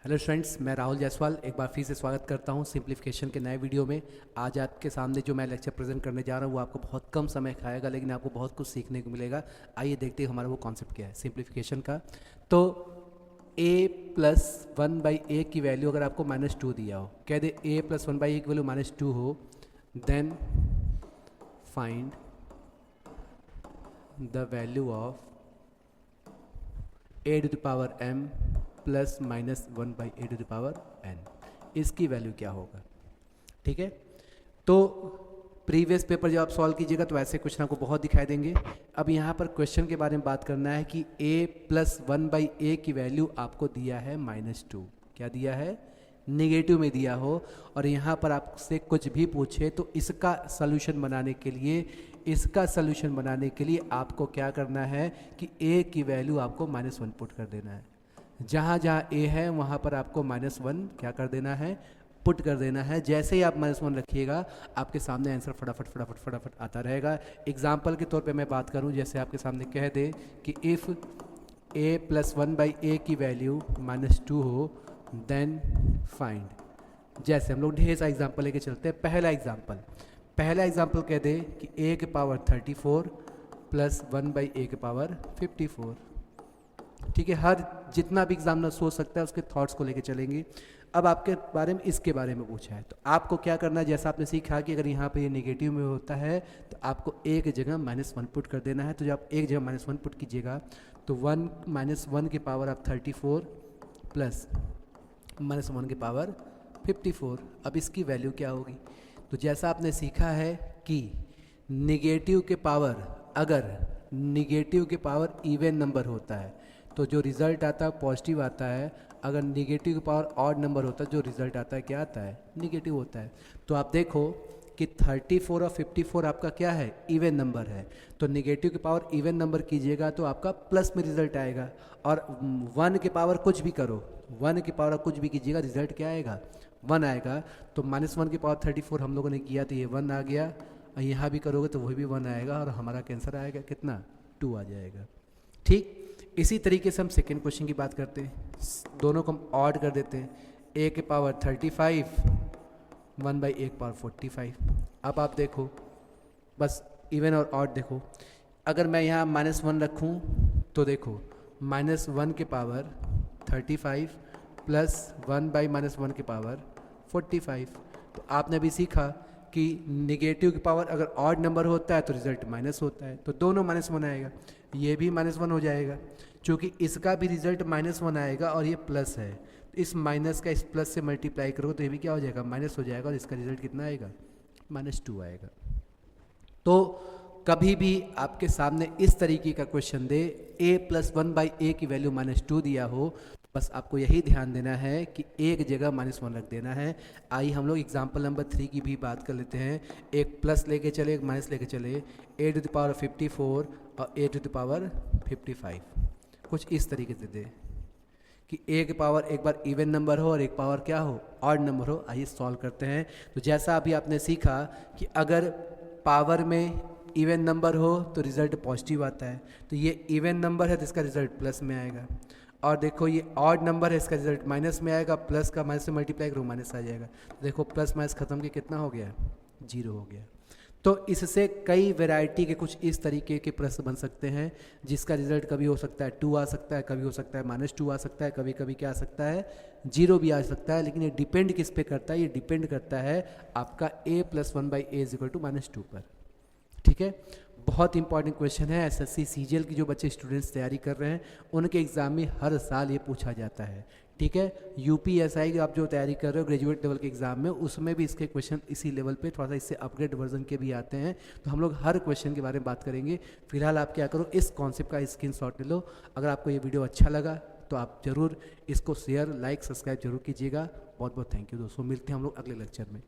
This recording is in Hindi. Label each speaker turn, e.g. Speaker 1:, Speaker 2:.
Speaker 1: हेलो स्टूडेंट्स, मैं राहुल जायसवाल एक बार फिर से स्वागत करता हूं सिंप्लीफिकेशन के नए वीडियो में। आज आपके सामने जो मैं लेक्चर प्रेजेंट करने जा रहा हूं वो आपको बहुत कम समय खाएगा, लेकिन आपको बहुत कुछ सीखने को मिलेगा। आइए देखते हैं हमारा वो कॉन्सेप्ट क्या है सिंप्लीफिकेशन का। तो a प्लस वन बाई ए की वैल्यू अगर आपको -2 दिया हो, कह दे a प्लस वन बाई ए की वैल्यू -2 हो, then find the value of a to the power m plus minus one by a to the power n। इसकी वैल्यू क्या होगा? ठीक है, तो प्रीवियस पेपर जब आप सॉल्व कीजिएगा तो ऐसे क्वेश्चन आपको बहुत दिखाई देंगे। अब यहाँ पर क्वेश्चन के बारे में बात करना है कि a प्लस वन बाई ए की वैल्यू आपको दिया है -2। क्या दिया है? नेगेटिव में दिया हो, और यहाँ पर आपसे कुछ भी पूछे तो इसका सॉल्यूशन बनाने के लिए आपको क्या करना है कि a की वैल्यू आपको -1 पुट कर देना है। जहाँ जहाँ a है वहाँ पर आपको -1 क्या कर देना है? पुट कर देना है। जैसे ही आप -1 रखिएगा आपके सामने आंसर फटाफट आता रहेगा। एग्जाम्पल के तौर पे मैं बात करूँ, जैसे आपके सामने कह दे कि if a plus one by ए की वैल्यू -2 हो, देन फाइंड। जैसे हम लोग ढेर सारा एग्जाम्पल लेके चलते हैं। पहला एग्जाम्पल कह दे कि a के पावर 34 प्लस वन बाई ए के पावर 54। ठीक है, हर जितना भी एग्जामिनर सोच सकता है उसके थॉट्स को लेके चलेंगे। अब आपके बारे में इसके बारे में पूछा है तो आपको क्या करना है, जैसा आपने सीखा कि अगर यहाँ पे ये नेगेटिव में होता है तो आपको एक जगह -1 पुट कर देना है। तो जब आप एक जगह -1 पुट कीजिएगा तो 1 -1 के पावर आप 34 प्लस -1 के पावर 54। अब इसकी वैल्यू क्या होगी? तो जैसा आपने सीखा है कि निगेटिव के पावर इवन नंबर होता है तो जो रिज़ल्ट आता है पॉजिटिव आता है। अगर निगेटिव का पावर ऑड नंबर होता है जो रिज़ल्ट आता है क्या आता है? निगेटिव होता है। तो आप देखो कि 34 और 54 आपका क्या है? इवन नंबर है। तो निगेटिव के पावर इवन नंबर कीजिएगा तो आपका प्लस में रिज़ल्ट आएगा, और 1 के पावर कुछ भी करो, 1 के पावर कुछ भी कीजिएगा रिज़ल्ट क्या आएगा? 1 आएगा। तो -1 के पावर 34 हम लोगों ने किया तो ये 1 आ गया, और यहाँ भी करोगे तो वही भी 1 आएगा, और हमारा कैंसर आएगा कितना? 2 आ जाएगा। ठीक, इसी तरीके से हम सेकेंड क्वेश्चन की बात करते हैं। दोनों को हम ऑड कर देते हैं। a के पावर 35 1 बाई ए के पावर 45। अब आप देखो, बस इवन और ऑड देखो। अगर मैं यहाँ -1 रखूँ तो देखो -1 के पावर 35 प्लस 1 बाई -1 के पावर 45। तो आपने अभी सीखा कि निगेटिव की पावर अगर ऑड नंबर होता है तो रिजल्ट माइनस होता है, तो दोनों -1 आएगा। ये भी -1 हो जाएगा, क्योंकि इसका भी रिजल्ट -1 आएगा और ये प्लस है। तो इस माइनस का इस प्लस से मल्टीप्लाई करो तो ये भी क्या हो जाएगा? माइनस हो जाएगा, और इसका रिजल्ट कितना आएगा? -2 आएगा। तो कभी भी आपके सामने इस तरीके का क्वेश्चन दे, a प्लस वन बाई ए की वैल्यू -2 दिया हो, बस आपको यही ध्यान देना है कि एक जगह -1 रख देना है। आइए हम लोग एग्जाम्पल नंबर 3 की भी बात कर लेते हैं। एक प्लस लेके चले, एक माइनस लेके चले। a टू द पावर 54 और a टू द पावर 55। कुछ इस तरीके से दे कि a के पावर एक बार इवन नंबर हो और एक पावर क्या हो? ऑड नंबर हो। आइए सॉल्व करते हैं। तो जैसा अभी आपने सीखा कि अगर पावर में इवन नंबर हो तो रिज़ल्ट पॉजिटिव आता है, तो ये इवन नंबर है तो इसका रिज़ल्ट प्लस में आएगा। और देखो ये ऑड नंबर है, इसका रिजल्ट माइनस में आएगा, प्लस का माइनस से मल्टीप्लाई करो माइनस आ जाएगा। देखो प्लस माइनस खत्म के कितना हो गया? 0 हो गया। तो इससे कई वैरायटी के कुछ इस तरीके के प्रश्न बन सकते हैं, जिसका रिजल्ट कभी हो सकता है 2 आ सकता है, कभी हो सकता है -2 आ सकता है, कभी कभी क्या आ सकता है? 0 भी आ सकता है। लेकिन ये डिपेंड किस पे करता है? ये डिपेंड करता है आपका a plus one by a equal to -2 पर। ठीक है, बहुत इंपॉर्टेंट क्वेश्चन है। एसएससी सीजीएल की जो बच्चे स्टूडेंट्स तैयारी कर रहे हैं उनके एग्जाम में हर साल ये पूछा जाता है। ठीक है, यूपीएसआई आप जो तैयारी कर रहे हो ग्रेजुएट लेवल के एग्जाम में, उसमें भी इसके क्वेश्चन इसी लेवल पे थोड़ा सा इससे अपग्रेड वर्जन के भी आते हैं। तो हम लोग हर क्वेश्चन के बारे में बात करेंगे। फिलहाल आप क्या करो, इस कॉन्सेप्ट का स्क्रीनशॉट ले लो। अगर आपको ये वीडियो अच्छा लगा तो आप ज़रूर इसको शेयर, लाइक, सब्सक्राइब जरूर कीजिएगा। बहुत बहुत थैंक यू दोस्तों, मिलते हैं हम लोग अगले लेक्चर में।